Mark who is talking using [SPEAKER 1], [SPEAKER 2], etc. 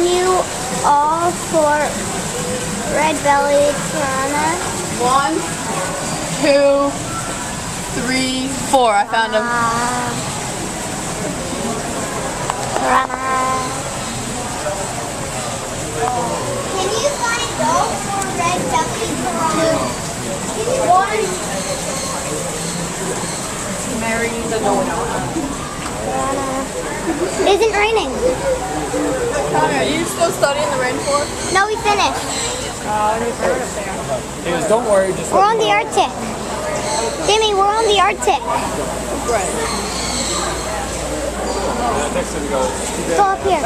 [SPEAKER 1] Can you all for red-bellied piranha?
[SPEAKER 2] 1, 2, 3, 4. I found him.
[SPEAKER 1] Piranha. Can you find those for red-bellied piranha?
[SPEAKER 2] 1. Mary the Noah.
[SPEAKER 1] It isn't raining.
[SPEAKER 2] Connor, are you still studying the rainforest?
[SPEAKER 1] No, we finished.
[SPEAKER 3] Hey, don't worry, just
[SPEAKER 1] We're on the Arctic. Jimmy, we're on the Arctic.
[SPEAKER 2] Right.
[SPEAKER 3] text him and go.
[SPEAKER 1] Go up here.